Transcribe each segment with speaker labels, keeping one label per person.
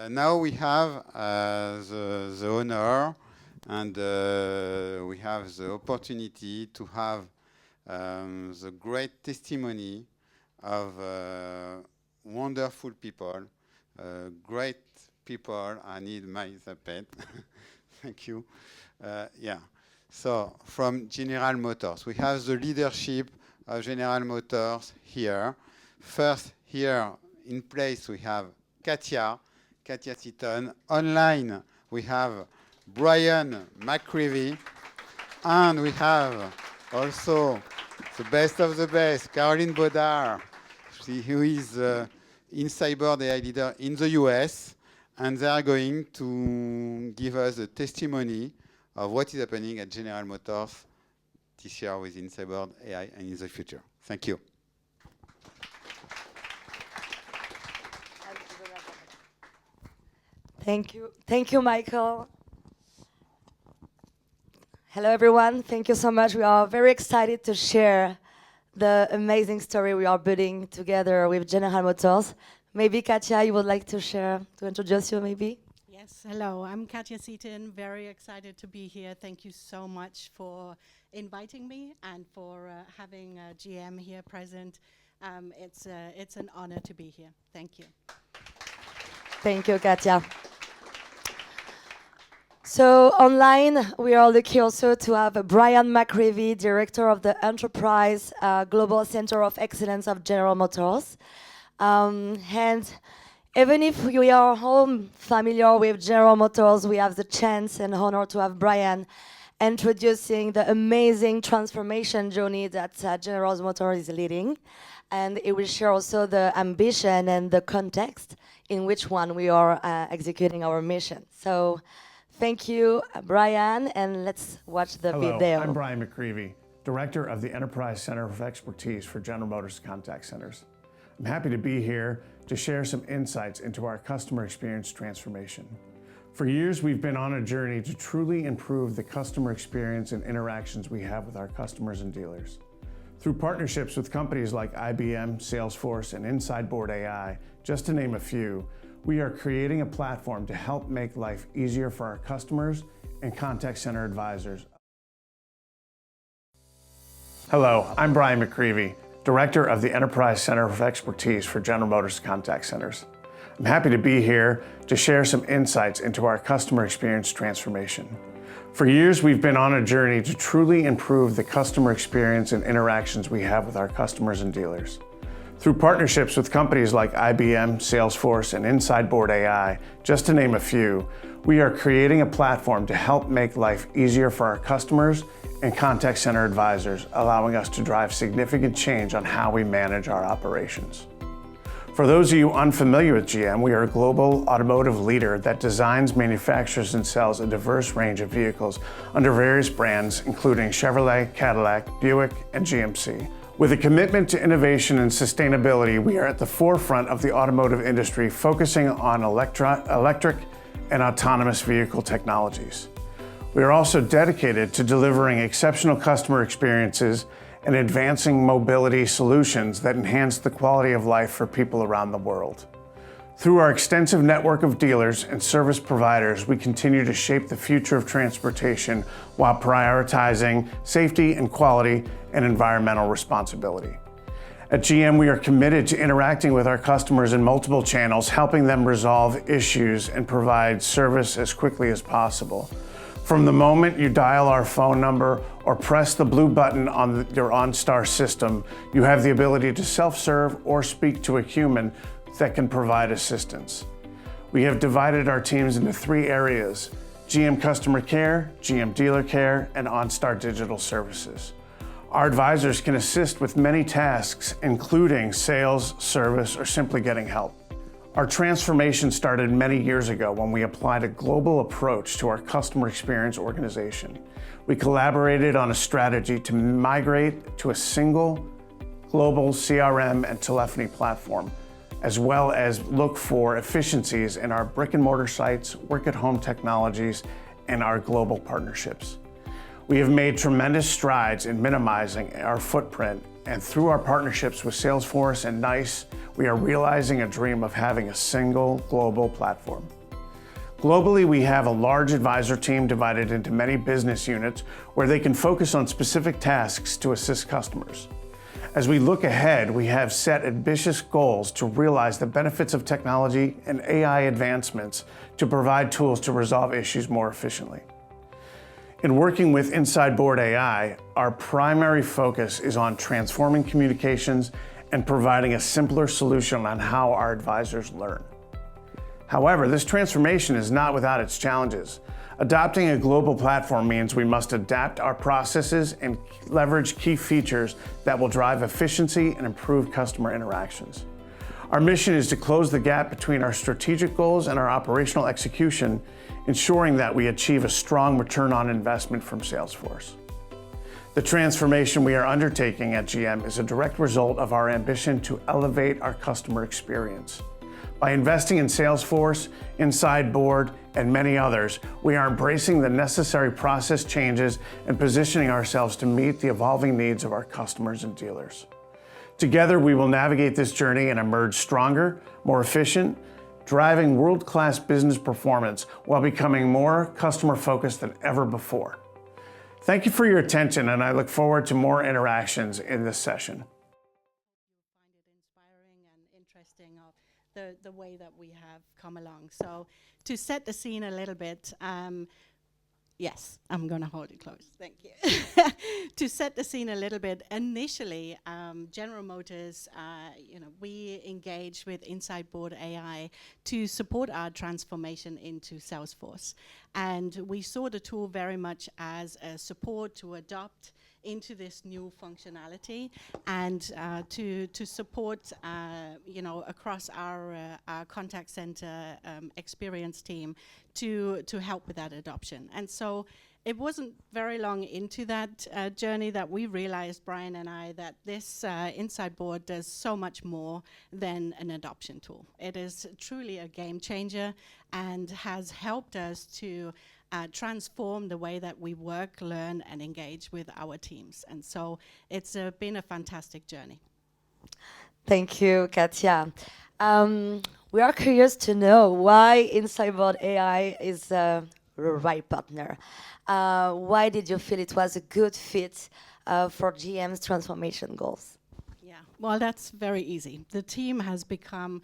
Speaker 1: Now we have the honor and we have the opportunity to have the great testimony of wonderful people, great people. I need my pen. Thank you. Yeah. So from General Motors, we have the leadership of General Motors here. First, here in place, we have Katja Seaton. Online, we have Brian McCreavy. And we have also the best of the best, Caroline Baudard, who is InsideBoard AI leader in the US. And they are going to give us a testimony of what is happening at General Motors this year with InsideBoard AI and in the future. Thank you.
Speaker 2: Thank you, Michael. Hello, everyone. Thank you so much. We are very excited to share the amazing story we are building together with General Motors. Maybe, Katja, you would like to share, to introduce you, maybe?
Speaker 3: Yes, hello. I'm Katja Seaton. Very excited to be here. Thank you so much for inviting me and for having GM here present. It's an honor to be here. Thank you.
Speaker 2: Thank you, Katja. So online, we are lucky also to have Brian McCreavy, Director of the Enterprise Global Center of Excellence of General Motors. And even if we are all familiar with General Motors, we have the chance and honor to have Brian introducing the amazing transformation journey that General Motors is leading. And it will share also the ambition and the context in which one we are executing our mission. So thank you, Brian, and let's watch the video.
Speaker 4: I'm Brian McCreavy, Director of the Enterprise Center of Expertise for General Motors Contact Centers. I'm happy to be here to share some insights into our customer experience transformation. For years, we've been on a journey to truly improve the customer experience and interactions we have with our customers and dealers. Through partnerships with companies like IBM, Salesforce, and InsideBoard AI, just to name a few, we are creating a platform to help make life easier for our customers and contact center advisors. Hello, I'm Brian McCreavy, Director of the Enterprise Center of Expertise for General Motors Contact Centers. I'm happy to be here to share some insights into our customer experience transformation. For years, we've been on a journey to truly improve the customer experience and interactions we have with our customers and dealers. Through partnerships with companies like IBM, Salesforce, and InsideBoard AI, just to name a few, we are creating a platform to help make life easier for our customers and contact center advisors, allowing us to drive significant change on how we manage our operations. For those of you unfamiliar with GM, we are a global automotive leader that designs, manufactures, and sells a diverse range of vehicles under various brands, including Chevrolet, Cadillac, Buick, and GMC. With a commitment to innovation and sustainability, we are at the forefront of the automotive industry, focusing on electric and autonomous vehicle technologies. We are also dedicated to delivering exceptional customer experiences and advancing mobility solutions that enhance the quality of life for people around the world. Through our extensive network of dealers and service providers, we continue to shape the future of transportation while prioritizing safety and quality and environmental responsibility. At GM, we are committed to interacting with our customers in multiple channels, helping them resolve issues and provide service as quickly as possible. From the moment you dial our phone number or press the blue button on your OnStar system, you have the ability to self-serve or speak to a human that can provide assistance. We have divided our teams into 3 areas: GM Customer Care, GM Dealer Care, and OnStar Digital Services. Our advisors can assist with many tasks, including sales, service, or simply getting help. Our transformation started many years ago when we applied a global approach to our customer experience organization. We collaborated on a strategy to migrate to a single global CRM and telephony platform, as well as look for efficiencies in our brick and mortar sites, work at home technologies, and our global partnerships. We have made tremendous strides in minimizing our footprint, and through our partnerships with Salesforce and NICE, we are realizing a dream of having a single global platform. Globally, we have a large advisor team divided into many business units where they can focus on specific tasks to assist customers. As we look ahead, we have set ambitious goals to realize the benefits of technology and AI advancements to provide tools to resolve issues more efficiently. In working with InsideBoard AI, our primary focus is on transforming communications and providing a simpler solution on how our advisors learn. However, this transformation is not without its challenges. Adopting a global platform means we must adapt our processes and leverage key features that will drive efficiency and improve customer interactions. Our mission is to close the gap between our strategic goals and our operational execution, ensuring that we achieve a strong return on investment from Salesforce. The transformation we are undertaking at GM is a direct result of our ambition to elevate our customer experience. By investing in Salesforce, InsideBoard, and many others, we are embracing the necessary process changes and positioning ourselves to meet the evolving needs of our customers and dealers. Together, we will navigate this journey and emerge stronger, more efficient, driving world-class business performance while becoming more customer-focused than ever before. Thank you for your attention, and I look forward to more interactions in this session.
Speaker 3: Find it inspiring and interesting of the way that we have come along. So to set the scene a little bit, yes, I'm going to hold it close. Thank you. To set the scene a little bit, initially, General Motors, we engaged with InsideBoard AI to support our transformation into Salesforce. And we saw the tool very much as a support to adopt into this new functionality and to support, across our contact center experience team to help with that adoption. And so it wasn't very long into that journey that we realized, Brian and I, that this InsideBoard does so much more than an adoption tool. It is truly a game changer and has helped us to transform the way that we work, learn, and engage with our teams. And so it's been a fantastic journey.
Speaker 2: Thank you, Katja. We are curious to know why InsideBoard AI is the right partner. Why did you feel it was a good fit for GM's transformation goals?
Speaker 3: Yeah, well, that's very easy. The team has become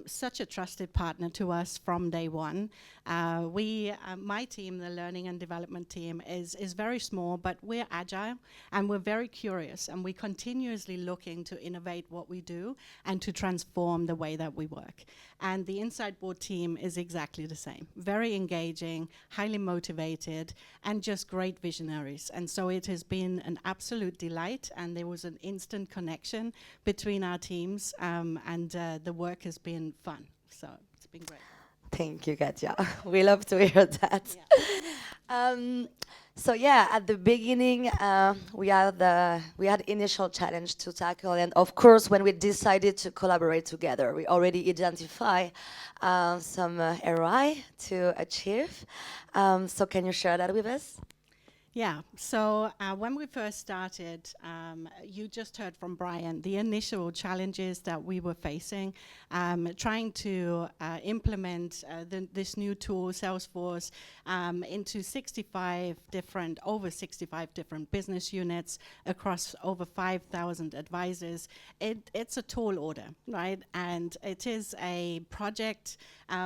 Speaker 3: such a trusted partner to us from day one. My team, the learning and development team, is very small, but we're agile and we're very curious, and we're continuously looking to innovate what we do and to transform the way that we work. And the InsideBoard team is exactly the same. Very engaging, highly motivated, and just great visionaries. And so it has been an absolute delight, and there was an instant connection between our teams, and the work has been fun. So it's been great.
Speaker 2: Thank you, Katja. We love to hear that. Yeah. At the beginning, we had initial challenge to tackle, and of course, when we decided to collaborate together, we already identify some ROI to achieve. So can you share that with us?
Speaker 3: Yeah, so when we first started, you just heard from Brian, the initial challenges that we were facing, trying to implement this new tool, Salesforce, into over 65 different business units across over 5,000 advisors. It's a tall order, right? And it is a project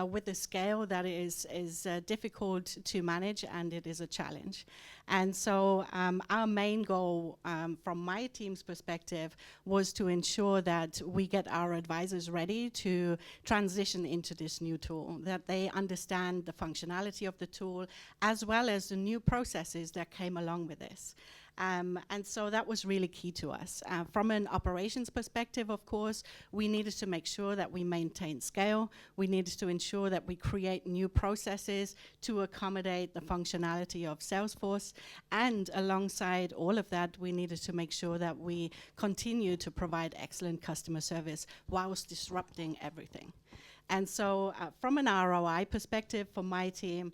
Speaker 3: with a scale that is difficult to manage, and it is a challenge. And so our main goal from my team's perspective was to ensure that we get our advisors ready to transition into this new tool, that they understand the functionality of the tool as well as the new processes that came along with this. And so that was really key to us. From an operations perspective, of course, we needed to make sure that we maintain scale. We needed to ensure that we create new processes to accommodate the functionality of Salesforce. And alongside all of that, we needed to make sure that we continue to provide excellent customer service whilst disrupting everything. And so from an ROI perspective for my team,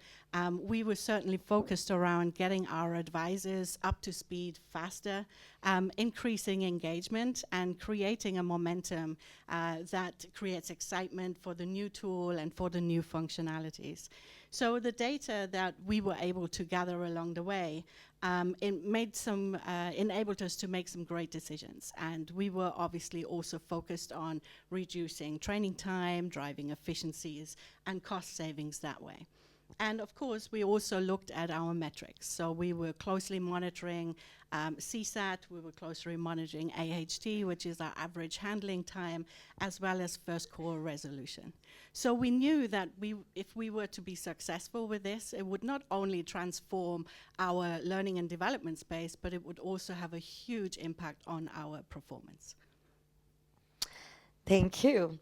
Speaker 3: we were certainly focused around getting our advisors up to speed faster, increasing engagement and creating a momentum that creates excitement for the new tool and for the new functionalities. So the data that we were able to gather along the way enabled us to make some great decisions. And we were obviously also focused on reducing training time, driving efficiencies, and cost savings that way. And of course, we also looked at our metrics. So we were closely monitoring CSAT, we were closely monitoring AHT, which is our average handling time, as well as first call resolution. So we knew that if we were to be successful with this, it would not only transform our learning and development space, but it would also have a huge impact on our performance.
Speaker 2: Thank you.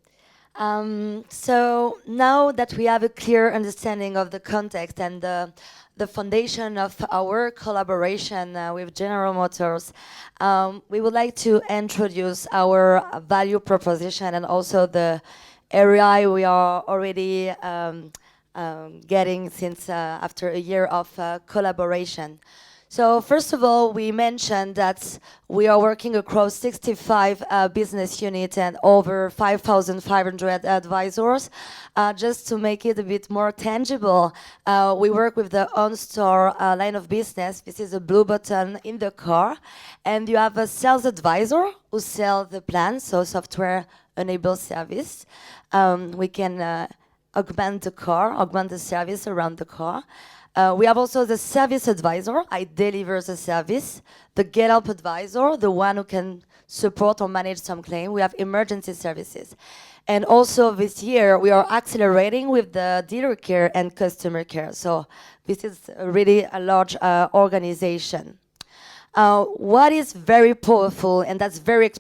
Speaker 2: So now that we have a clear understanding of the context and the foundation of our collaboration with General Motors, we would like to introduce our value proposition and also the area we are already getting since after a year of collaboration. So first of all, we mentioned that we are working across 65 business units and over 5,500 advisors. Just to make it a bit more tangible, we work with the on-store line of business. This is a blue button in the car. And you have a sales advisor who sells the plan, so software-enabled service. We can augment the service around the car. We have also the service advisor. I deliver the service. The get help advisor, the one who can support or manage some claim. We have emergency services. And also this year, we are accelerating with the dealer care and customer care. So this is really a large organization. What is very powerful, and that's very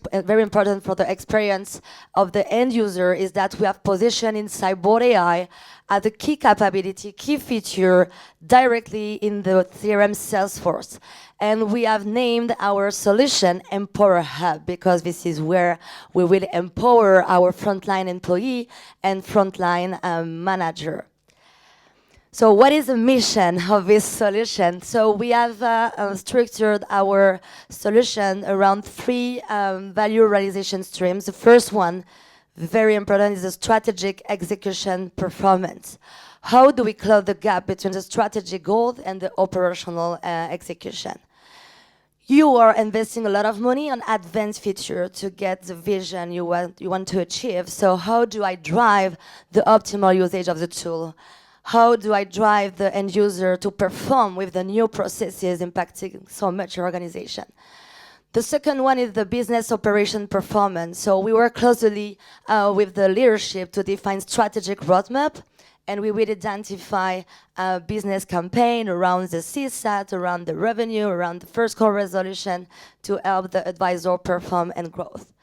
Speaker 2: important for the experience of the end user, is that we have positioned InsideBoard AI as a key capability, key feature directly in the CRM Salesforce. And we have named our solution Empower Hub, because this is where we will empower our frontline employee and frontline manager. So what is the mission of this solution? So we have structured our solution around three value realization streams. The first one, very important, is the strategic execution performance. How do we close the gap between the strategic goal and the operational execution? You are investing a lot of money on advanced feature to get the vision you want to achieve. So how do I drive the optimal usage of the tool? How do I drive the end user to perform with the new processes impacting so much your organization? The second one is the business operation performance. So we work closely with the leadership to define strategic roadmap, and we will identify a business campaign around the CSAT, around the revenue, around the first call resolution to help the advisor perform and growth.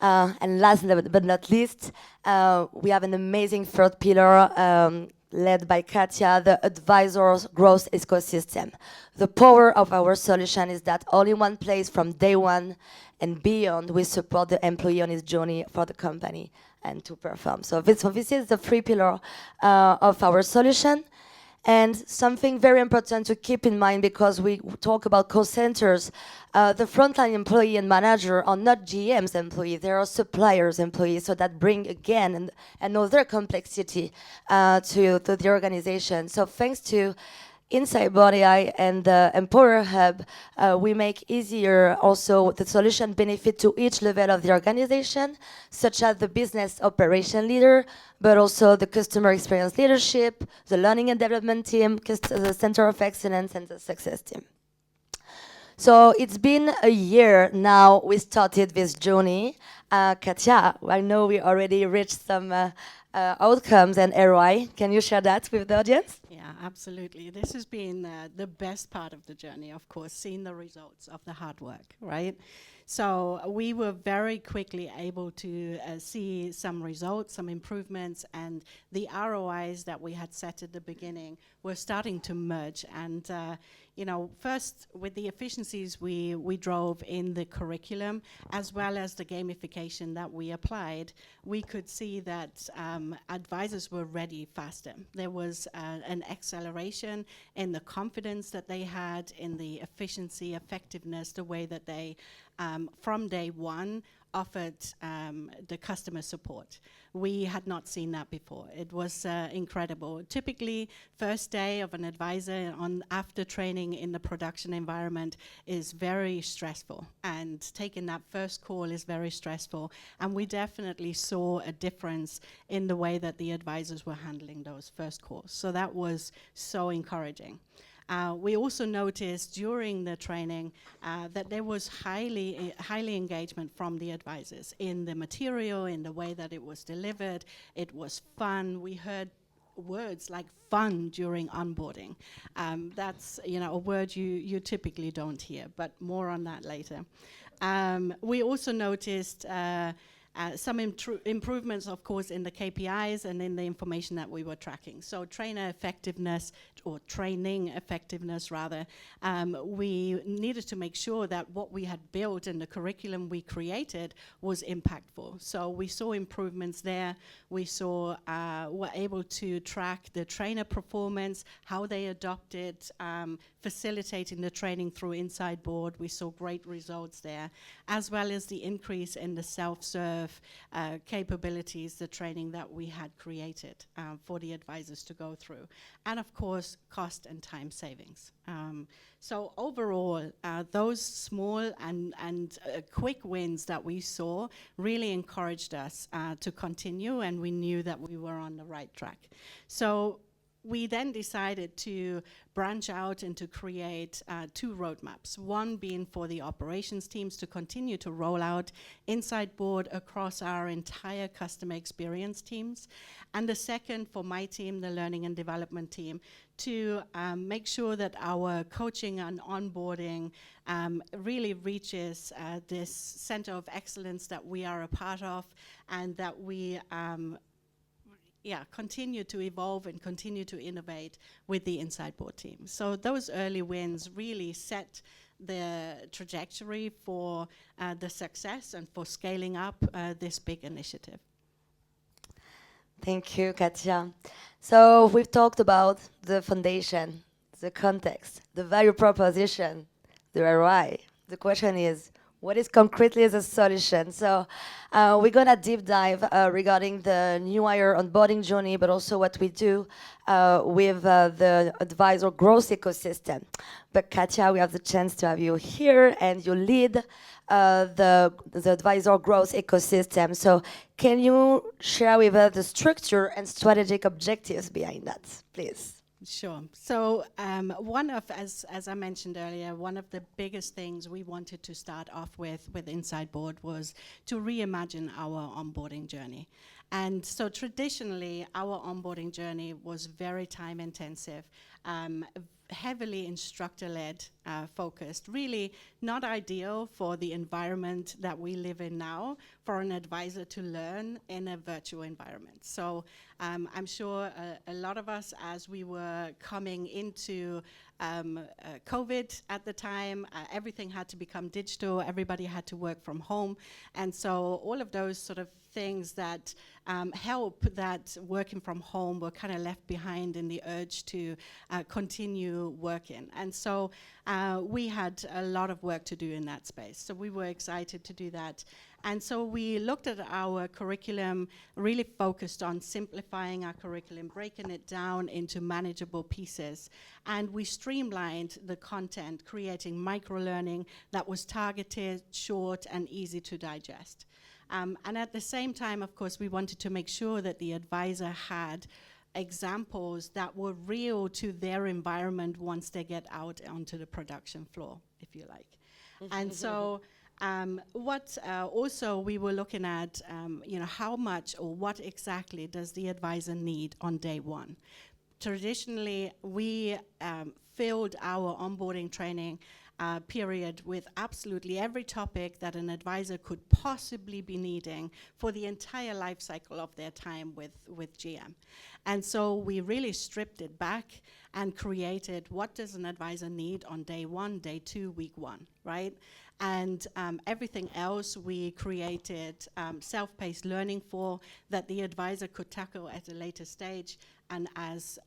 Speaker 2: And last but not least, we have an amazing third pillar led by Katja, the advisor's growth ecosystem. The power of our solution is that all in one place from day one and beyond, we support the employee on his journey for the company and to perform. So this is the three pillar of our solution. And something very important to keep in mind, because we talk about call centers, the frontline employee and manager are not GM's employees, they are suppliers' employees, so that bring again another complexity to the organization. So thanks to InsideBoard AI and the Empower Hub, we make easier also the solution benefit to each level of the organization, such as the business operation leader, but also the customer experience leadership, the learning and development team, the center of excellence, and the success team. So it's been a year now we started this journey. Katja, I know we already reached some outcomes and ROI. Can you share that with the audience?
Speaker 3: Yeah, absolutely. This has been the best part of the journey, of course, seeing the results of the hard work, right? So we were very quickly able to see some results, some improvements, and the ROIs that we had set at the beginning were starting to merge. And first with the efficiencies we drove in the curriculum, as well as the gamification that we applied, we could see that advisors were ready faster. There was an acceleration in the confidence that they had, in the efficiency, effectiveness, the way that they, from day one, offered the customer support. We had not seen that before. It was incredible. Typically, first day of an advisor after training in the production environment is very stressful, and taking that first call is very stressful. And we definitely saw a difference in the way that the advisors were handling those first calls. So that was so encouraging. We also noticed during the training that there was highly engagement from the advisors in the material, in the way that it was delivered. It was fun. We heard words like fun during onboarding. That's a word you typically don't hear, but more on that later. We also noticed some improvements, of course, in the KPIs and in the information that we were tracking. So trainer effectiveness, or training effectiveness rather, we needed to make sure that what we had built in the curriculum we created was impactful. So we saw improvements there. We saw, were able to track the trainer performance, how they adopted, facilitating the training through InsideBoard. We saw great results there, as well as the increase in the self-serve capabilities, the training that we had created for the advisors to go through. And of course, cost and time savings. So overall, those small and quick wins that we saw really encouraged us to continue, and we knew that we were on the right track. So we then decided to branch out and to create 2 roadmaps. One being for the operations teams to continue to roll out InsideBoard across our entire customer experience teams. And the second for my team, the learning and development team, to make sure that our coaching and onboarding really reaches this center of excellence that we are a part of, and that we continue to evolve and continue to innovate with the InsideBoard team. So those early wins really set the trajectory for the success and for scaling up this big initiative.
Speaker 2: Thank you, Katja. So we've talked about the foundation, the context, the value proposition, the ROI. The question is, what is concretely the solution? So we're going to deep dive regarding the new hire onboarding journey, but also what we do with the advisor growth ecosystem. But Katja, we have the chance to have you here, and you lead the advisor growth ecosystem. So can you share with us the structure and strategic objectives behind that, please?
Speaker 3: Sure. So one of, as I mentioned earlier, one of the biggest things we wanted to start off with InsideBoard was to reimagine our onboarding journey. And so traditionally, our onboarding journey was very time intensive, heavily instructor-led focused, really not ideal for the environment that we live in now for an advisor to learn in a virtual environment. So I'm sure a lot of us, as we were coming into COVID at the time, everything had to become digital, everybody had to work from home, and so all of those sort of things that help that working from home were kind of left behind in the urge to continue working. And so we had a lot of work to do in that space. So we were excited to do that. And so we looked at our curriculum, really focused on simplifying our curriculum, breaking it down into manageable pieces. And we streamlined the content, creating micro-learning that was targeted, short, and easy to digest. And at the same time, of course, we wanted to make sure that the advisor had examples that were real to their environment once they get out onto the production floor, if you like. And so what also we were looking at, how much or what exactly does the advisor need on day one? Traditionally, we filled our onboarding training period with absolutely every topic that an advisor could possibly be needing for the entire life cycle of their time with GM. And so we really stripped it back and created what does an advisor need on day 1, day 2, week 1, right? And everything else we created self-paced learning for that the advisor could tackle at a later stage and as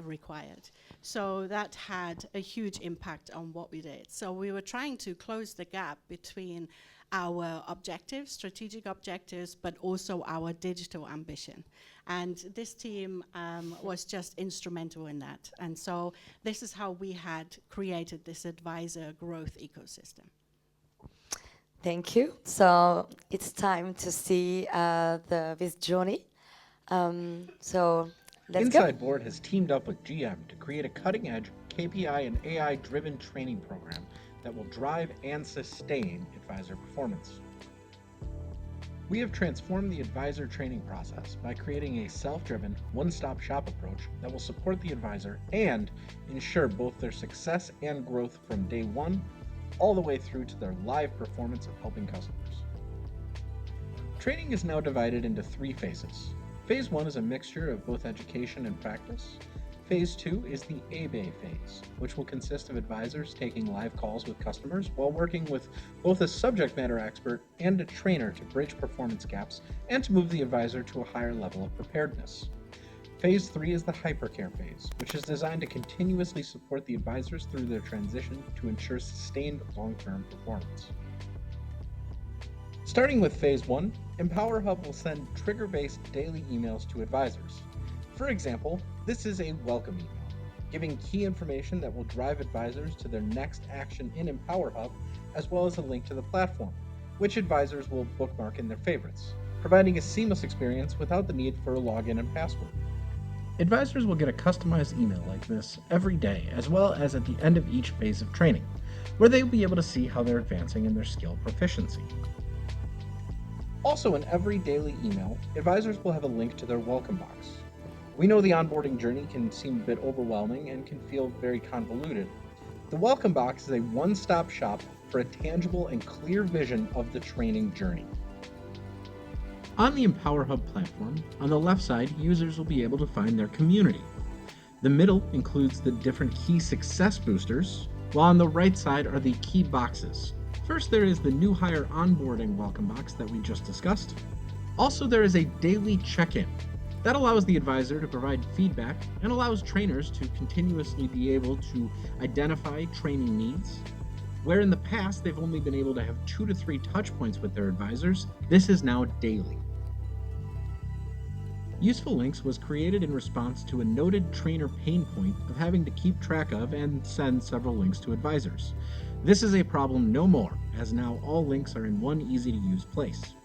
Speaker 3: required. So that had a huge impact on what we did. So we were trying to close the gap between our objectives, strategic objectives, but also our digital ambition. And this team was just instrumental in that. And so this is how we had created this advisor growth ecosystem.
Speaker 2: Thank you. So it's time to see this journey. So let's go.
Speaker 5: InsideBoard has teamed up with GM to create a cutting-edge KPI and AI-driven training program that will drive and sustain advisor performance. We have transformed the advisor training process by creating a self-driven, one-stop shop approach that will support the advisor and ensure both their success and growth from day 1 all the way through to their live performance of helping customers. Training is now divided into 3 phases. Phase 1 is a mixture of both education and practice. Phase 2 is the A-Bay phase, which will consist of advisors taking live calls with customers while working with both a subject matter expert and a trainer to bridge performance gaps and to move the advisor to a higher level of preparedness. Phase 3 is the hypercare phase, which is designed to continuously support the advisors through their transition to ensure sustained long-term performance. Starting with Phase 1, Empower Hub will send trigger-based daily emails to advisors. For example, this is a welcome email, giving key information that will drive advisors to their next action in Empower Hub, as well as a link to the platform, which advisors will bookmark in their favorites, providing a seamless experience without the need for a login and password. Advisors will get a customized email like this every day, as well as at the end of each phase of training, where they'll be able to see how they're advancing in their skill proficiency. Also, in every daily email, advisors will have a link to their welcome box. We know the onboarding journey can seem a bit overwhelming and can feel very convoluted. The welcome box is a one-stop shop for a tangible and clear vision of the training journey. On the Empower Hub platform, on the left side, users will be able to find their community. The middle includes the different key success boosters, while on the right side are the key boxes. First, there is the new hire onboarding welcome box that we just discussed. Also, there is a daily check-in. That allows the advisor to provide feedback and allows trainers to continuously be able to identify training needs. Where in the past they've only been able to have 2 to 3 touch points with their advisors, this is now daily. Useful Links was created in response to a noted trainer pain point of having to keep track of and send several links to advisors. This is a problem no more, as now all links are in one easy-to-use place.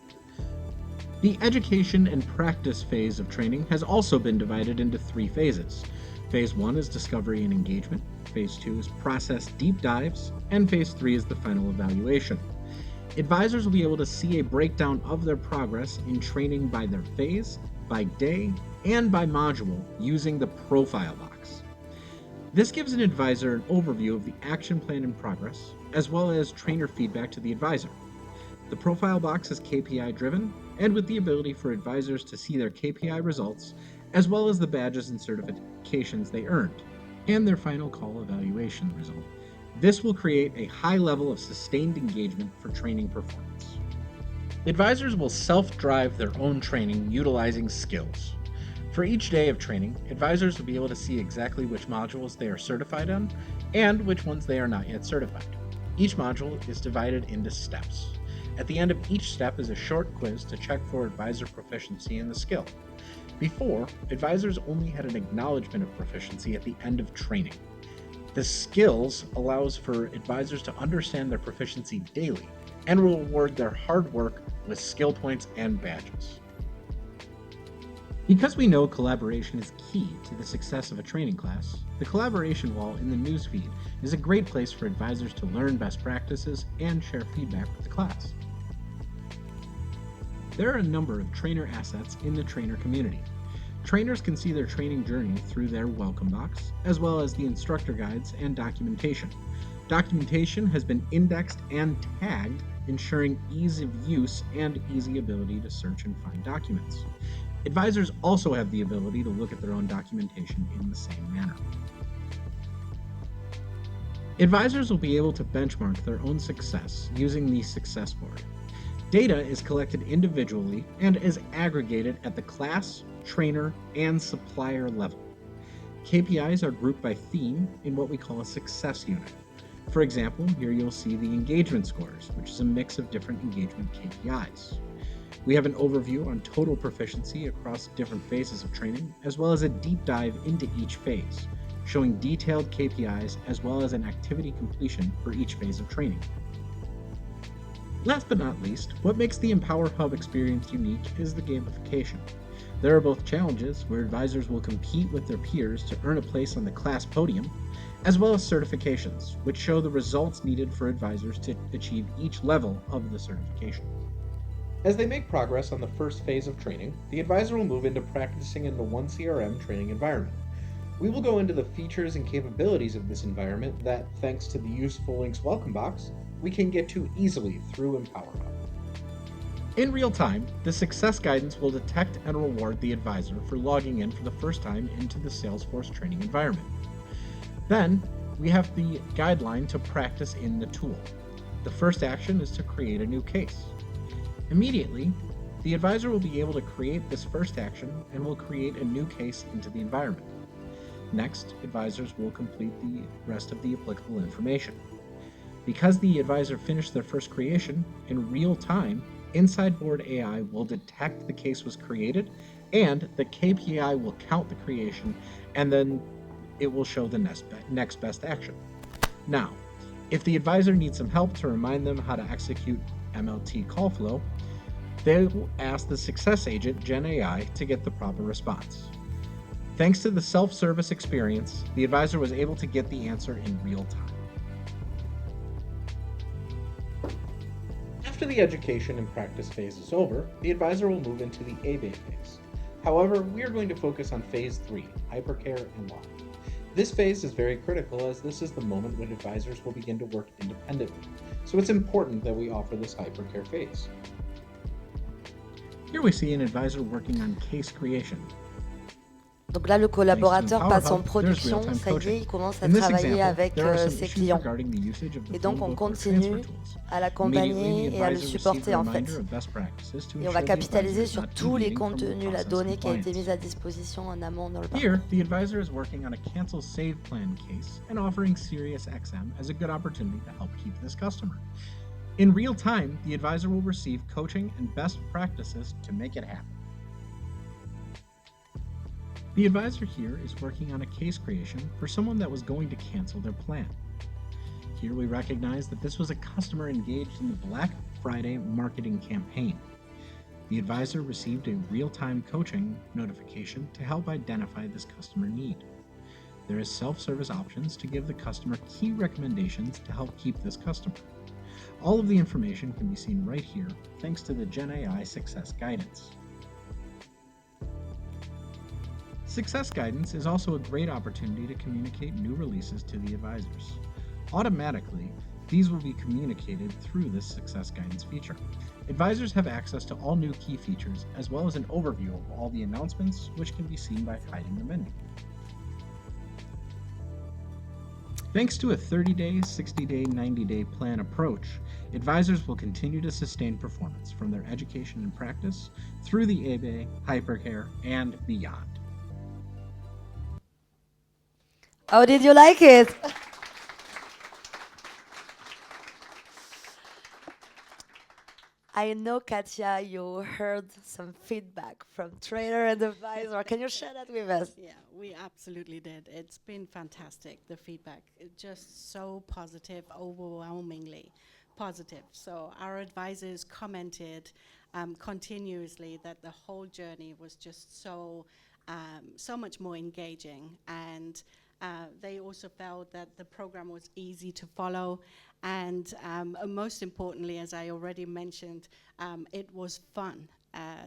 Speaker 5: The education and practice phase of training has also been divided into 3 phases. Phase 1 is discovery and engagement, Phase 2 is process deep dives, and Phase 3 is the final evaluation. Advisors will be able to see a breakdown of their progress in training by their phase, by day, and by module using the profile box. This gives an advisor an overview of the action plan in progress, as well as trainer feedback to the advisor. The profile box is KPI driven, and with the ability for advisors to see their KPI results, as well as the badges and certifications they earned, and their final call evaluation result. This will create a high level of sustained engagement for training performance. Advisors will self-drive their own training utilizing skills. For each day of training, advisors will be able to see exactly which modules they are certified on and which ones they are not yet certified. Each module is divided into steps. At the end of each step is a short quiz to check for advisor proficiency in the skill. Before, advisors only had an acknowledgement of proficiency at the end of training. The skills allows for advisors to understand their proficiency daily and will reward their hard work with skill points and badges. Because we know collaboration is key to the success of a training class, the collaboration wall in the newsfeed is a great place for advisors to learn best practices and share feedback with the class. There are a number of trainer assets in the trainer community. Trainers can see their training journey through their welcome box, as well as the instructor guides and documentation. Documentation has been indexed and tagged, ensuring ease of use and easy ability to search and find documents. Advisors also have the ability to look at their own documentation in the same manner. Advisors will be able to benchmark their own success using the success board. Data is collected individually and is aggregated at the class, trainer, and supplier level. KPIs are grouped by theme in what we call a success unit. For example, here you'll see the engagement scores, which is a mix of different engagement KPIs. We have an overview on total proficiency across different phases of training, as well as a deep dive into each phase, showing detailed KPIs as well as an activity completion for each phase of training. Last but not least, what makes the Empower Hub experience unique is the gamification. There are both challenges, where advisors will compete with their peers to earn a place on the class podium, as well as certifications, which show the results needed for advisors to achieve each level of the certification.
Speaker 6: As they make progress on the first phase of training, the advisor will move into practicing in the OneCRM training environment. We will go into the features and capabilities of this environment that, thanks to the useful links welcome box, we can get to easily through Empower Hub.
Speaker 5: In real time, the success guidance will detect and reward the advisor for logging in for the first time into the Salesforce training environment. Then, we have the guideline to practice in the tool. The first action is to create a new case. Immediately, the advisor will be able to create this first action and will create a new case into the environment. Next, advisors will complete the rest of the applicable information. Because the advisor finished their first creation, in real time, InsideBoard AI will detect the case was created, and the KPI will count the creation, and then it will show the next best action. Now, if the advisor needs some help to remind them how to execute MLT call flow, they will ask the success agent, Gen AI, to get the proper response. Thanks to the self-service experience, the advisor was able to get the answer in real time.
Speaker 6: After the education and practice phase is over, the advisor will move into the A-Bay phase. However, we are going to focus on phase 3, hypercare and lock. This phase is very critical, as this is the moment when advisors will begin to work independently, so it's important that we offer this hypercare phase.
Speaker 5: Here we see an advisor working on case creation.
Speaker 2: Donc là, le collaborateur passe en production, ça y est, il commence à travailler avec ses clients. Et donc, on continue à l'accompagner et à le supporter en fait. Et on va capitaliser sur tous les contenus, la donnée qui a été mise à disposition en amont dans le parcours.
Speaker 5: Here, the advisor is working on a cancel save plan case and offering SiriusXM as a good opportunity to help keep this customer. In real time, the advisor will receive coaching and best practices to make it happen. The advisor here is working on a case creation for someone that was going to cancel their plan. Here we recognize that this was a customer engaged in the Black Friday marketing campaign. The advisor received a real-time coaching notification to help identify this customer need. There is self-service options to give the customer key recommendations to help keep this customer. All of the information can be seen right here thanks to the Gen AI Success Guidance. Success Guidance is also a great opportunity to communicate new releases to the advisors. Automatically, these will be communicated through this Success Guidance feature. Advisors have access to all new key features, as well as an overview of all the announcements, which can be seen by hiding the menu. Thanks to a 30-day, 60-day, 90-day plan approach, advisors will continue to sustain performance from their education and practice through the A-Bay, hypercare, and beyond.
Speaker 2: How did you like it? I know, Katja, you heard some feedback from trainer and advisor. Can you share that with us?
Speaker 3: Yeah, we absolutely did. It's been fantastic, the feedback. It's just so positive, overwhelmingly positive. So our advisors commented continuously that the whole journey was just so much more engaging, and they also felt that the program was easy to follow, and most importantly, as I already mentioned, it was fun.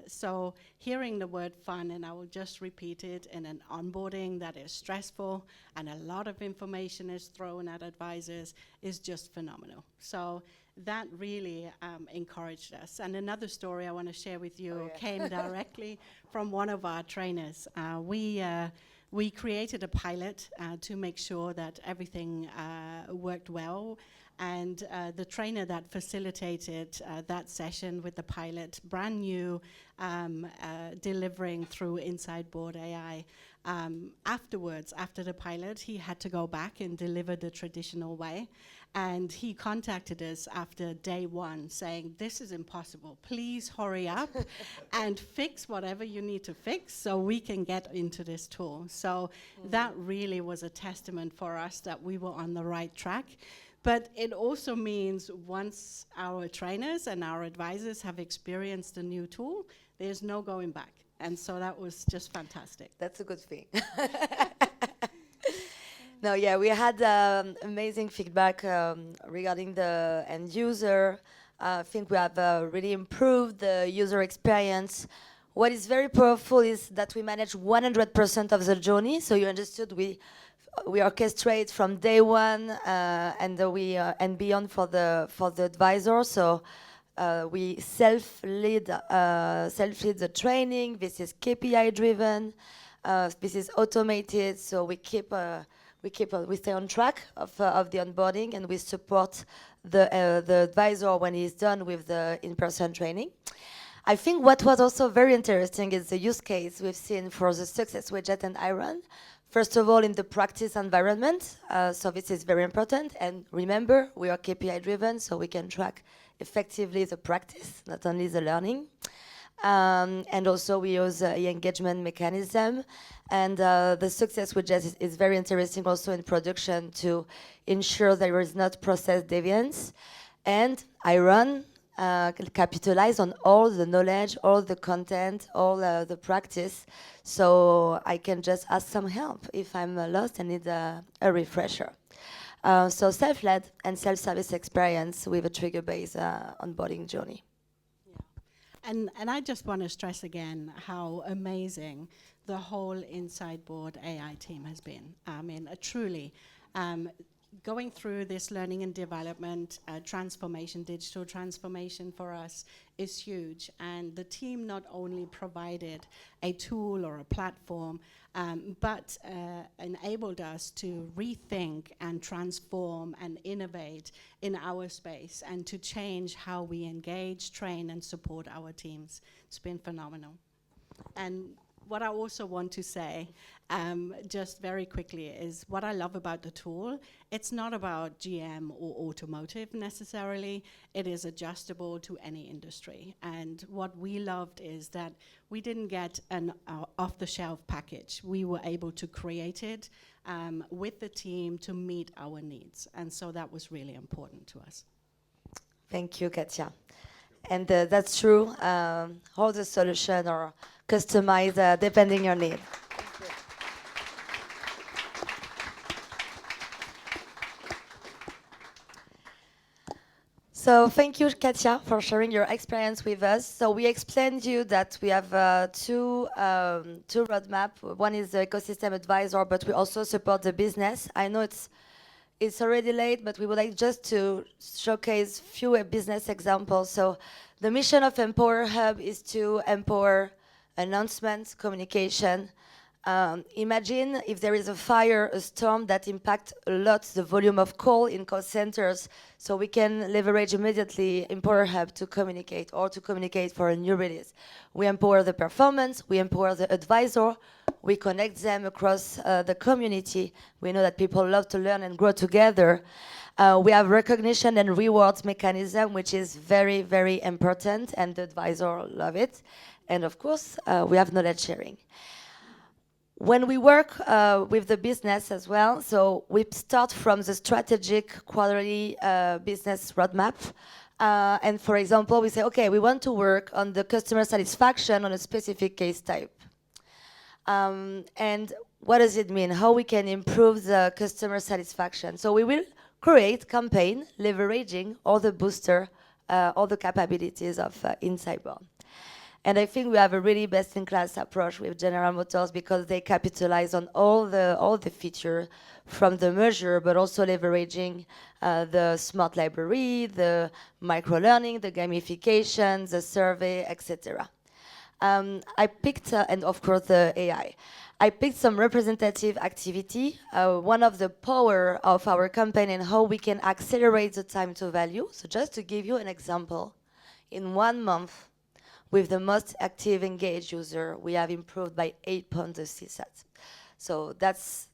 Speaker 3: So hearing the word fun, and I will just repeat it, in an onboarding that is stressful and a lot of information is thrown at advisors is just phenomenal. So that really encouraged us. And another story I want to share with you came directly from one of our trainers. We created a pilot to make sure that everything worked well. And the trainer that facilitated that session with the pilot, brand new, delivering through InsideBoard AI. Afterwards, after the pilot, he had to go back and deliver the traditional way. And he contacted us after day one saying, this is impossible. Please hurry up and fix whatever you need to fix so we can get into this tool. So that really was a testament for us that we were on the right track. But it also means once our trainers and our advisors have experienced the new tool, there's no going back. And so that was just fantastic.
Speaker 2: That's a good thing. No, yeah, we had amazing feedback regarding the end user. I think we have really improved the user experience. What is very powerful is that we manage 100% of the journey. So you understood we orchestrate from day one and beyond for the advisor. So we self-lead the training. This is KPI driven. This is automated. So we stay on track of the onboarding, and we support the advisor when he's done with the in-person training. I think what was also very interesting is the use case we've seen for the success widget and iRun. First of all, in the practice environment, so this is very important. And remember, we are KPI driven, so we can track effectively the practice, not only the learning. And also we use engagement mechanism. And the success widget is very interesting also in production to ensure there is not process deviance. And iRun capitalize on all the knowledge, all the content, all the practice. So I can just ask some help if I'm lost and need a refresher. So self-led and self-service experience with a trigger-based onboarding journey.
Speaker 3: And I just want to stress again how amazing the whole InsideBoard AI team has been. I mean, truly, going through this learning and development transformation, digital transformation for us is huge. And the team not only provided a tool or a platform, but enabled us to rethink and transform and innovate in our space and to change how we engage, train, and support our teams. It's been phenomenal. And what I also want to say, just very quickly, is what I love about the tool. It's not about GM or automotive necessarily. It is adjustable to any industry. And what we loved is that we didn't get an off-the-shelf package. We were able to create it with the team to meet our needs. And so that was really important to us.
Speaker 2: Thank you, Katja. And that's true. All the solutions are customized depending on your need. So thank you, Katja, for sharing your experience with us. So we explained to you that we have two roadmaps. One is the ecosystem advisor, but we also support the business. I know it's already late, but we would like just to showcase few business examples. So the mission of Empower Hub is to empower announcements, communication. Imagine if there is a fire, a storm that impacts a lot the volume of call in call centers, so we can leverage immediately Empower Hub to communicate or to communicate for a new release. We empower the performance, we empower the advisor, we connect them across the community. We know that people love to learn and grow together. We have recognition and rewards mechanism, which is very, very important, and the advisor love it. And of course, we have knowledge sharing. When we work with the business as well, so we start from the strategic quarterly business roadmap. And for example, we say, okay, we want to work on the customer satisfaction on a specific case type. And what does it mean? How we can improve the customer satisfaction? So we will create campaign leveraging all the booster, all the capabilities of InsideBoard. And I think we have a really best-in-class approach with General Motors because they capitalize on all the features from the measure, but also leveraging the smart library, the micro-learning, the gamification, the survey, etc. I picked, and of course the AI. I picked some representative activity. One of the power of our campaign and how we can accelerate the time to value. So just to give you an example, in 1 month, with the most active engaged user, we have improved by 8 points the CSAT. So that's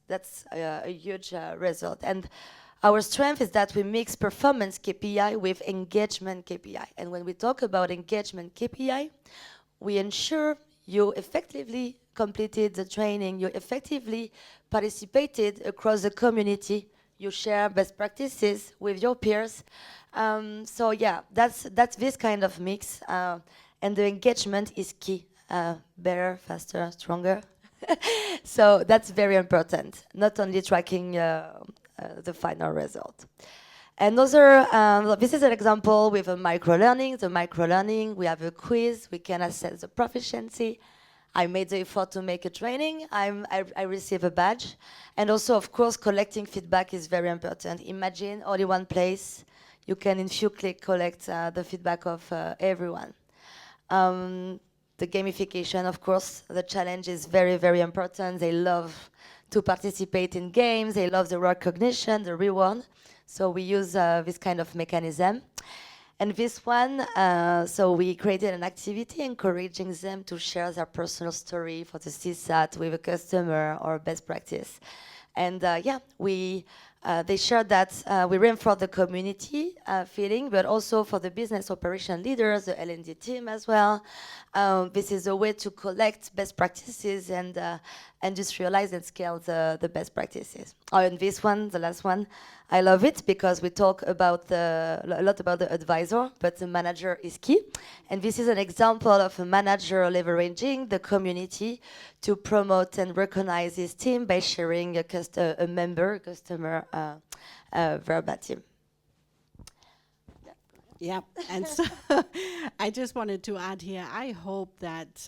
Speaker 2: a huge result. And our strength is that we mix performance KPI with engagement KPI. And when we talk about engagement KPI, we ensure you effectively completed the training, you effectively participated across the community, you share best practices with your peers. So yeah, that's this kind of mix, and the engagement is key. Better, faster, stronger. So that's very important, not only tracking the final result. Another, this is an example with a micro-learning. The micro-learning, we have a quiz, we can assess the proficiency. I made the effort to make a training, I receive a badge. And also, of course, collecting feedback is very important. Imagine only one place, you can in few clicks collect the feedback of everyone. The gamification, of course, the challenge is very, very important. They love to participate in games, they love the recognition, the reward. So we use this kind of mechanism. And this one, so we created an activity encouraging them to share their personal story for the CSAT with a customer or best practice. And yeah, they shared that we reinforce the community feeling, but also for the business operation leaders, the L&D team as well. This is a way to collect best practices and industrialize and scale the best practices. Oh, and this one, the last one, I love it because we talk about a lot about the advisor, but the manager is key. And this is an example of a manager leveraging the community to promote and recognize his team by sharing a customer verbatim.
Speaker 3: Yeah, and so I just wanted to add here, I hope that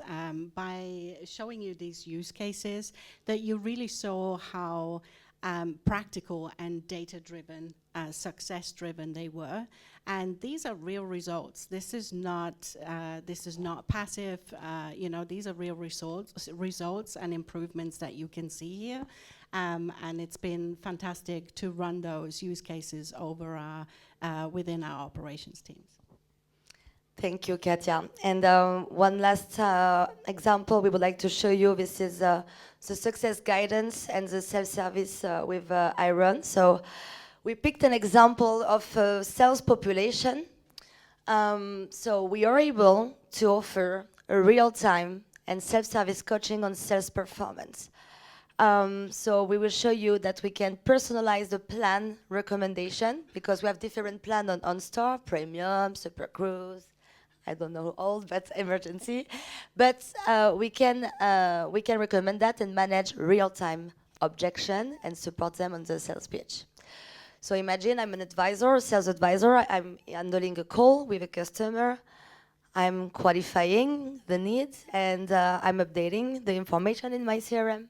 Speaker 3: by showing you these use cases, that you really saw how practical and data-driven, success-driven they were. And these are real results. This is not passive. You know, these are real results and improvements that you can see here. And it's been fantastic to run those use cases over within our operations teams.
Speaker 2: Thank you, Katja. And one last example we would like to show you. This is the success guidance and the self-service with Iron. So we picked an example of sales population. So we are able to offer a real-time and self-service coaching on sales performance. So we will show you that we can personalize the plan recommendation because we have different plans on OnStar, Premium, Super Cruise, I don't know all, but emergency. But we can recommend that and manage real-time objection and support them on the sales pitch. So imagine I'm an advisor, a sales advisor. I'm handling a call with a customer. I'm qualifying the needs, and I'm updating the information in my CRM.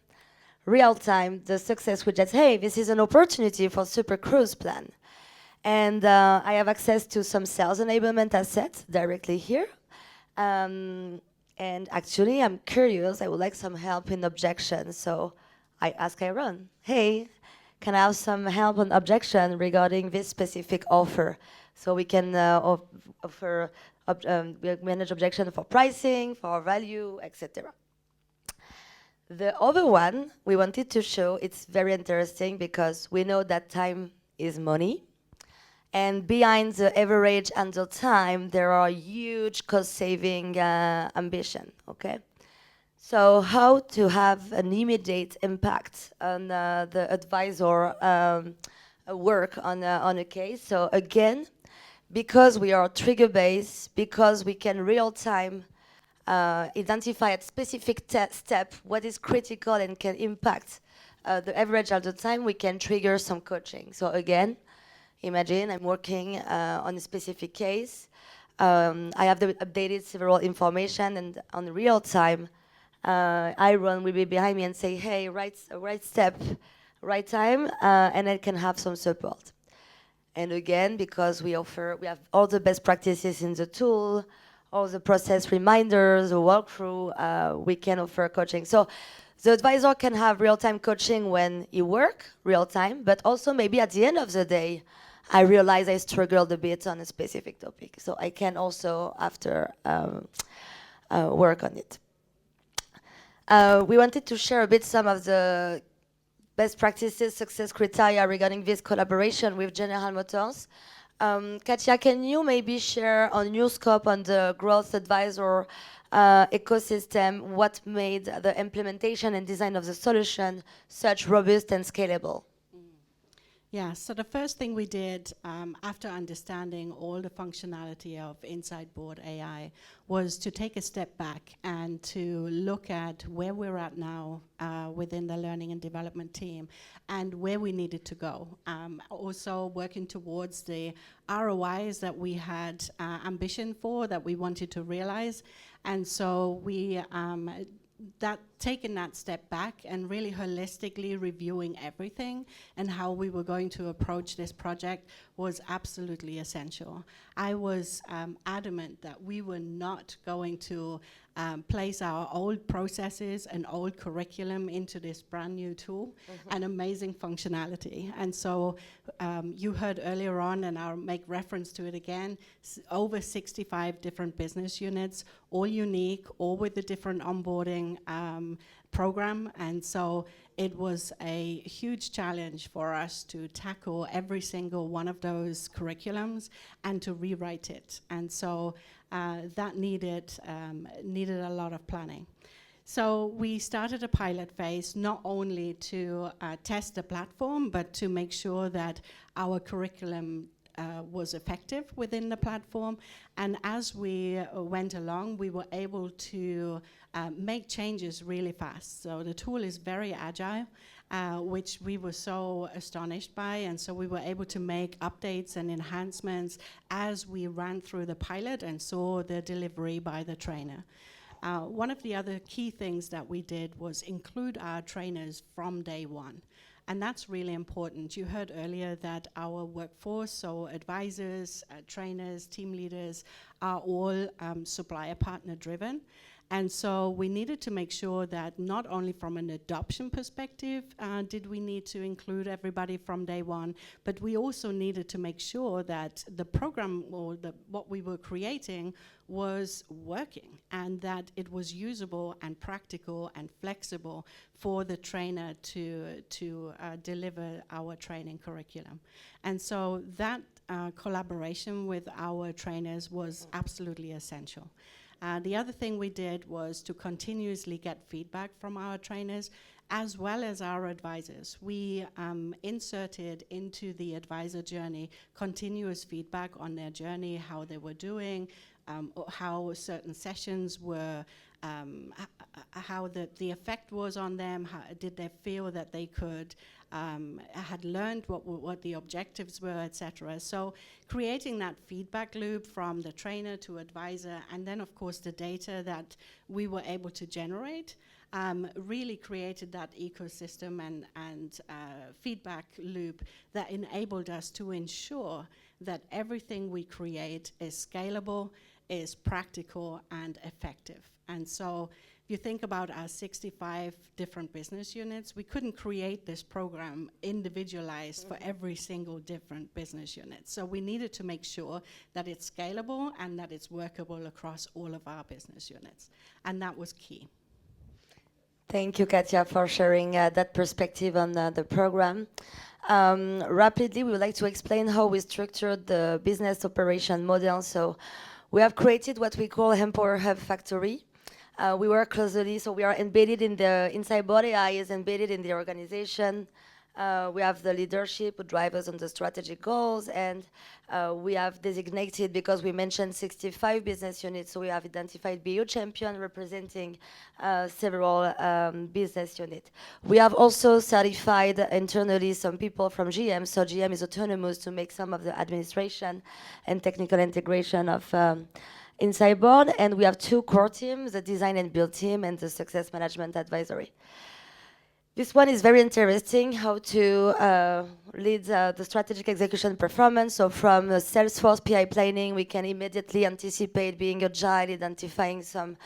Speaker 2: Real time, the success widget, hey, this is an opportunity for Super Cruise plan. And I have access to some sales enablement assets directly here. And actually, I'm curious, I would like some help in objection. So I ask Aaron, hey, can I have some help on objection regarding this specific offer? So we can manage objection for pricing, for value, etc. The other one we wanted to show, it's very interesting because we know that time is money. And behind the average handle time, there are huge cost-saving ambition, okay? So how to have an immediate impact on the advisor work on a case. So again, because we are trigger-based, because we can real-time identify at specific step what is critical and can impact the average handle time, we can trigger some coaching. So again, imagine I'm working on a specific case. I have updated several information, and on real time, Iron will be behind me and say, hey, right step, right time, and I can have some support. And again, because we have all the best practices in the tool, all the process reminders, the walkthrough, we can offer coaching. So the advisor can have real-time coaching when he work real-time, but also maybe at the end of the day, I realize I struggled a bit on a specific topic. So I can also, after, work on it. We wanted to share a bit some of the best practices, success criteria regarding this collaboration with General Motors. Katja, can you maybe share on your scope on the growth advisor ecosystem, what made the implementation and design of the solution such robust and scalable?
Speaker 3: Yeah, so the first thing we did after understanding all the functionality of InsideBoard AI was to take a step back and to look at where we're at now within the learning and development team and where we needed to go. Also working towards the ROIs that we had ambition for, that we wanted to realize. And so we taking that step back and really holistically reviewing everything and how we were going to approach this project was absolutely essential. I was adamant that we were not going to place our old processes and old curriculum into this brand new tool and amazing functionality. And so you heard earlier on, and I'll make reference to it again, over 65 different business units, all unique, all with a different onboarding program. And so it was a huge challenge for us to tackle every single one of those curriculums and to rewrite it. And so that needed a lot of planning. So we started a pilot phase not only to test the platform, but to make sure that our curriculum was effective within the platform. And as we went along, we were able to make changes really fast. So the tool is very agile, which we were so astonished by. And so we were able to make updates and enhancements as we ran through the pilot and saw the delivery by the trainer. One of the other key things that we did was include our trainers from day one. And that's really important. You heard earlier that our workforce, so advisors, trainers, team leaders, are all supplier partner driven. And so we needed to make sure that not only from an adoption perspective did we need to include everybody from day one, but we also needed to make sure that the program or what we were creating was working and that it was usable and practical and flexible for the trainer to deliver our training curriculum. And so that collaboration with our trainers was absolutely essential. The other thing we did was to continuously get feedback from our trainers as well as our advisors. We inserted into the advisor journey continuous feedback on their journey, how they were doing, how certain sessions were, how the effect was on them, how did they feel that they could, had learned what the objectives were, etc. So creating that feedback loop from the trainer to advisor, and then of course the data that we were able to generate, really created that ecosystem and feedback loop that enabled us to ensure that everything we create is scalable, is practical and effective. And so if you think about our 65 different business units, we couldn't create this program individualized for every single different business unit. So we needed to make sure that it's scalable and that it's workable across all of our business units. And that was key.
Speaker 2: Thank you, Katja, for sharing that perspective on the program. Rapidly, we would like to explain how we structured the business operation model. So we have created what we call Empower Hub Factory. We work closely, so we are embedded in the InsideBoard AI is embedded in the organization. We have the leadership who drive us on the strategic goals, and we have designated, because we mentioned 65 business units, so we have identified BU champion representing several business units. We have also certified internally some people from GM, so GM is autonomous to make some of the administration and technical integration of InsideBoard, and we have 2 core teams, the design and build team and the success management advisory. This one is very interesting, how to lead the strategic execution performance. So from the Salesforce PI planning, we can immediately anticipate being agile, identifying some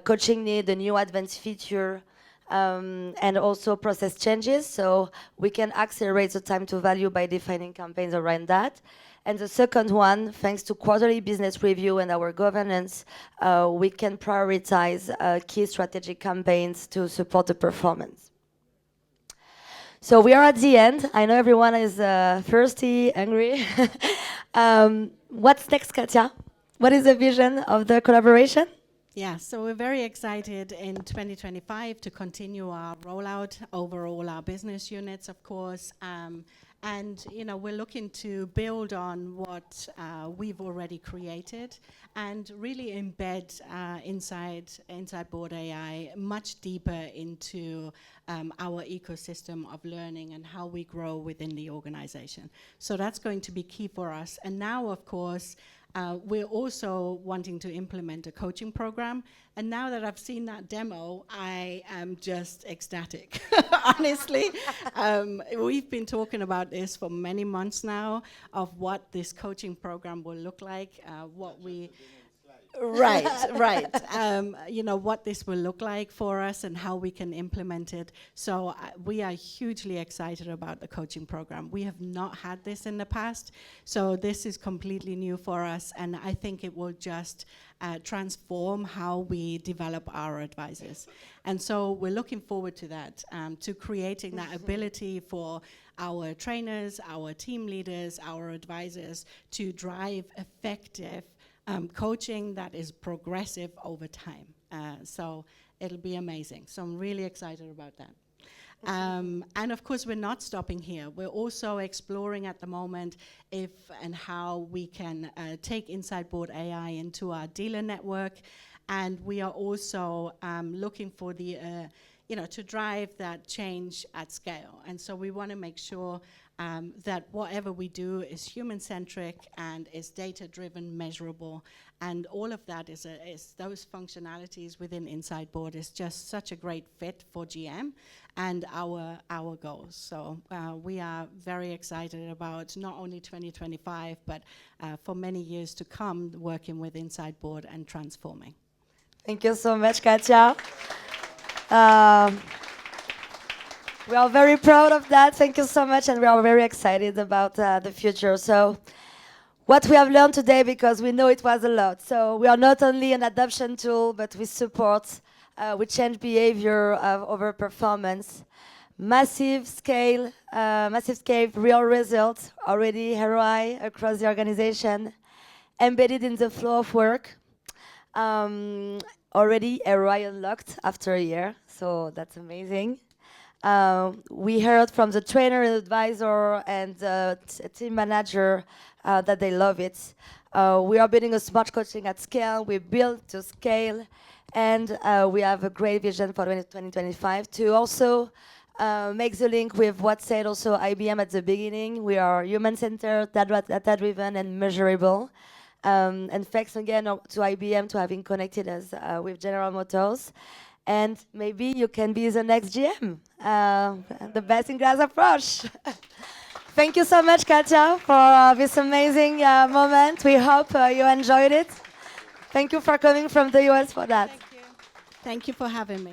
Speaker 2: coaching need, a new advanced feature, and also process changes. So we can accelerate the time to value by defining campaigns around that. And the second one, thanks to quarterly business review and our governance, we can prioritize key strategic campaigns to support the performance. So we are at the end. I know everyone is thirsty, angry. What's next, Katja? What is the vision of the collaboration?
Speaker 3: Yeah, so we're very excited in 2025 to continue our rollout over all our business units, of course. And we're looking to build on what we've already created and really embed InsideBoard AI much deeper into our ecosystem of learning and how we grow within the organization. So that's going to be key for us. And now, of course, we're also wanting to implement a coaching program. And now that I've seen that demo, I am just ecstatic, honestly. We've been talking about this for many months now, of what this coaching program will look like, what we... Right. What this will look like for us and how we can implement it. So we are hugely excited about the coaching program. We have not had this in the past, so this is completely new for us, and I think it will just transform how we develop our advisors. And so we're looking forward to that, to creating that ability for our trainers, our team leaders, our advisors to drive effective coaching that is progressive over time. So it'll be amazing. So I'm really excited about that. And of course, we're not stopping here. We're also exploring at the moment if and how we can take InsideBoard AI into our dealer network. And we are also looking for the, to drive that change at scale. And so we want to make sure that whatever we do is human-centric and is data-driven, measurable, and all of that is those functionalities within InsideBoard is just such a great fit for GM and our goals. So we are very excited about not only 2025, but for many years to come, working with InsideBoard and transforming.
Speaker 2: Thank you so much, Katja. We are very proud of that. Thank you so much, and we are very excited about the future. So what we have learned today, because we know it was a lot. So we are not only an adoption tool, but we support, we change behavior over performance. Massive scale, real results, already ROI across the organization, embedded in the flow of work. Already ROI unlocked after a year, so that's amazing. We heard from the trainer and advisor and the team manager that they love it. We are building a smart coaching at scale. We build to scale, and we have a great vision for 2025 to also make the link with what said also IBM at the beginning. We are human-centered, data-driven, and measurable. And thanks again to IBM to having connected us with General Motors. And maybe you can be the next GM, the best-in-class approach. Thank you so much, Katja, for this amazing moment. We hope you enjoyed it. Thank you for coming from the US for that.
Speaker 3: Thank you. Thank you for having me.